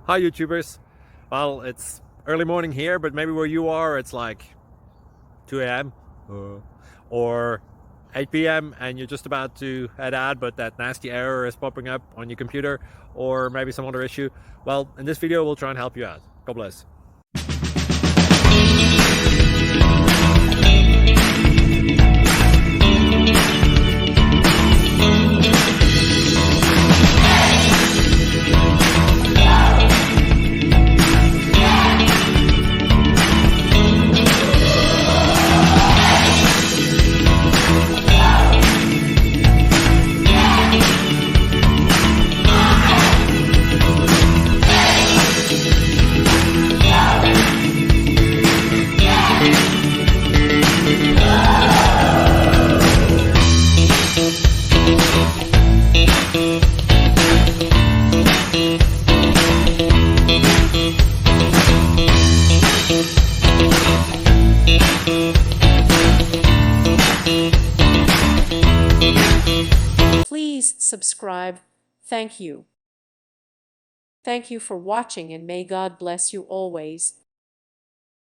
Hi YouTubers. Well, it's early morning here, but maybe where you are it's like 2 a.m. or 8 p.m. and you're just about to head out, but that nasty error is popping up on your computer, or maybe some other issue. Well, in this video we'll try and help you out. God bless. Please subscribe. Thank you. Thank you for watching, and may God bless you always.